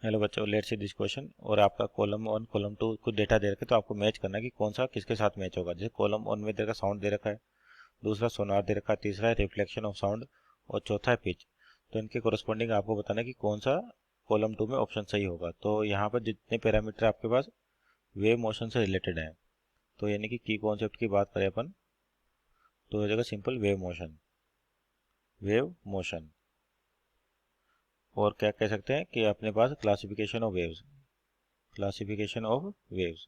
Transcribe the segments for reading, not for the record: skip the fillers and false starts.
Hello बच्चों, let's see this question. और आपका कॉलम 1 कॉलम 2 कुछ डेटा दे रखा है, तो आपको मैच करना है कि कौन सा किसके साथ मैच होगा। जैसे कॉलम 1 में दे रखा साउंड दे रखा है, दूसरा सोनार दे रखा है, तीसरा है रिफ्लेक्शन ऑफ साउंड और चौथा है पिच। तो इनके कोरस्पॉन्डिंग आपको बताना है कि कौन सा कॉलम 2 में ऑप्शन सही होगा। तो यहाँ पर जितने पैरामीटर आपके पास वेव मोशन से रिलेटेड हैं, तो यानी कि की कॉन्सेप्ट की बात करें अपन, तो हो जाएगा simple wave motion. Wave motion और क्या कह सकते हैं कि अपने पास classification of waves, classification of waves.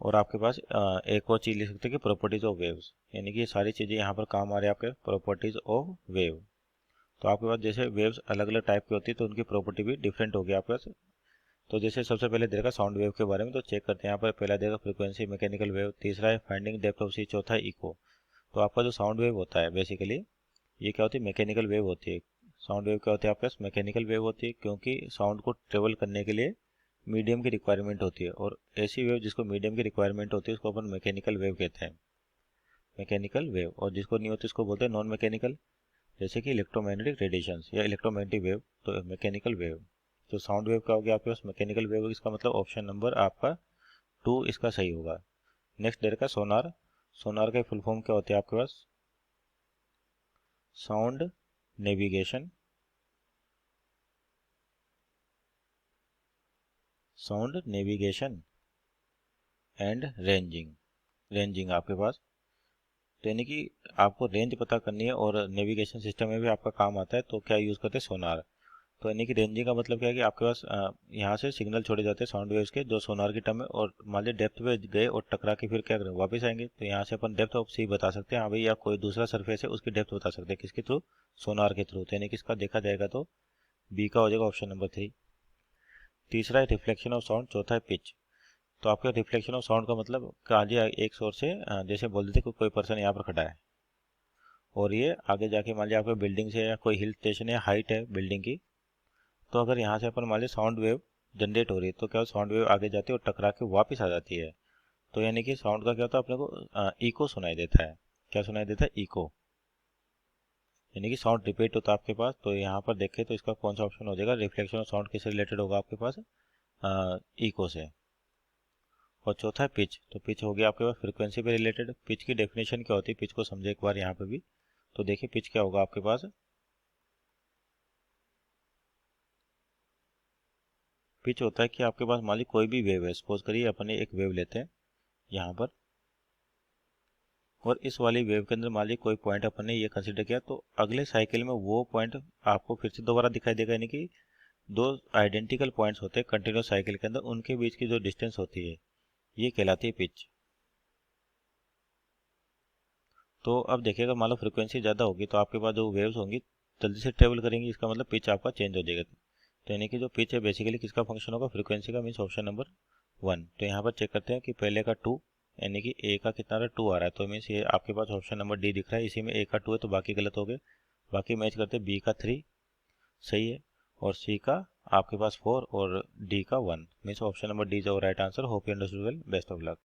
और आपके पास एक और चीज़ लिख सकते हैं कि प्रॉपर्टीज ऑफ वेव्स, यानी कि ये सारी चीज़ें यहाँ पर काम आ रही है आपके प्रॉपर्टीज ऑफ वेव। तो आपके पास जैसे वेव्स अलग अलग टाइप की होती है, तो उनकी प्रॉपर्टी भी डिफरेंट होगी आपके पास। तो जैसे सबसे पहले देगा साउंड वेव के बारे में, तो चेक करते हैं। यहाँ पर पहला देगा फ्रीक्वेंसी मैकेनिकल वेव, तीसरा है फाइंडिंग डेप्थ ऑफ सी, चौथा है इको। तो आपका जो साउंड वेव होता है बेसिकली, ये क्या होती है, मैकेनिकल वेव होती है। साउंड वेव क्या होती है आपके पास, मैकेनिकल वेव होती है, क्योंकि साउंड को ट्रेवल करने के लिए मीडियम की रिक्वायरमेंट होती है। और ऐसी वेव जिसको मीडियम की रिक्वायरमेंट होती है उसको अपन मैकेनिकल वेव कहते हैं, मैकेनिकल वेव। और जिसको नहीं होती उसको बोलते हैं नॉन मैकेनिकल, जैसे कि इलेक्ट्रोमैग्नेटिक रेडिएशंस या इलेक्ट्रोमैग्नेटिक वेव, तो मैकेनिकल वेव। तो साउंड वेव क्या हो गया आपके पास, मैकेनिकल वेव। इसका मतलब ऑप्शन नंबर आपका 2 इसका सही होगा। नेक्स्ट दे रखा सोनार। सोनार का फुल फॉर्म क्या होती है आपके पास, sound navigation, sound navigation and ranging, ranging आपके पास। तो यानी कि आपको रेंज पता करनी है और नेविगेशन सिस्टम में भी आपका काम आता है, तो क्या यूज़ करते हैं, सोनार। तो यानी कि रेंजिंग का मतलब क्या है कि आपके पास यहाँ से सिग्नल छोड़े जाते हैं साउंड वेव्स के, जो सोनार की टर्म है। और मान लीजिए डेप्थ पे गए और टकरा के फिर क्या करें, वापस आएंगे, तो यहाँ से अपन डेप्थ ऑफ सी बता सकते हैं, हाँ भाई, या कोई दूसरा सरफेस है उसकी डेप्थ बता सकते हैं, किसके थ्रू, सोनार के थ्रू। तो यानी कि इसका देखा जाएगा तो बी का हो जाएगा ऑप्शन नंबर 3। तीसरा है रिफ्लेक्शन ऑफ साउंड, चौथा है पिच। तो आपका रिफ्लेक्शन ऑफ साउंड का मतलब कहा एक शोर से, जैसे बोल देते कोई पर्सन यहाँ पर खड़ा है और ये आगे जाके मान लिया आपके बिल्डिंग से या कोई हिल स्टेशन या हाइट है बिल्डिंग की, तो अगर यहाँ से अपन मान लीजिए साउंड वेव जनरेट हो रही है, तो क्या साउंड वेव आगे जाती है और टकरा के वापस आ जाती है। तो यानी कि साउंड का क्या होता है, अपने को इको सुनाई देता है। क्या सुनाई देता है, इको। यानी कि साउंड रिपीट होता है आपके पास। तो यहाँ पर देखें तो इसका कौन सा ऑप्शन हो जाएगा, रिफ्लेक्शन ऑफ साउंड किससे रिलेटेड होगा आपके पास, इको से। और चौथा है पिच। तो पिच हो गया आपके पास फ्रीक्वेंसी पे रिलेटेड। पिच की डेफिनेशन क्या होती है, पिच को समझे एक बार यहाँ पे भी। तो देखिए पिच क्या होगा आपके पास, पिच होता है कि आपके पास मान लीजिए कोई भी वेव है, सपोज करिए अपन एक वेव लेते हैं यहाँ पर, और इस वाली वेव के अंदर मान लीजिए कोई पॉइंट अपन ने ये कंसिडर किया, तो अगले साइकिल में वो पॉइंट आपको फिर से दोबारा दिखाई देगा। यानी कि दो आइडेंटिकल पॉइंट्स होते हैं कंटिन्यूस साइकिल के अंदर, उनके बीच की जो डिस्टेंस होती है ये कहलाती है पिच। तो अब देखिएगा, मान लो फ्रिक्वेंसी ज़्यादा होगी तो आपके पास जो वेव्स होंगी जल्दी से ट्रेवल करेंगी, इसका मतलब पिच आपका चेंज हो जाएगा। तो यानी कि जो पिच है बेसिकली किसका फंक्शन होगा, फ्रिक्वेंसी का, मीन्स ऑप्शन नंबर 1। तो यहाँ पर चेक करते हैं कि पहले का 2, यानी कि ए का कितना रहा, 2 आ रहा है, तो मीन्स ये आपके पास ऑप्शन नंबर डी दिख रहा है, इसी में ए का 2 है तो बाकी गलत हो गए। बाकी मैच करते हैं, बी का 3 सही है, और सी का आपके पास 4 और डी का 1, means option number D is right answer. Hope you understood well, best of luck.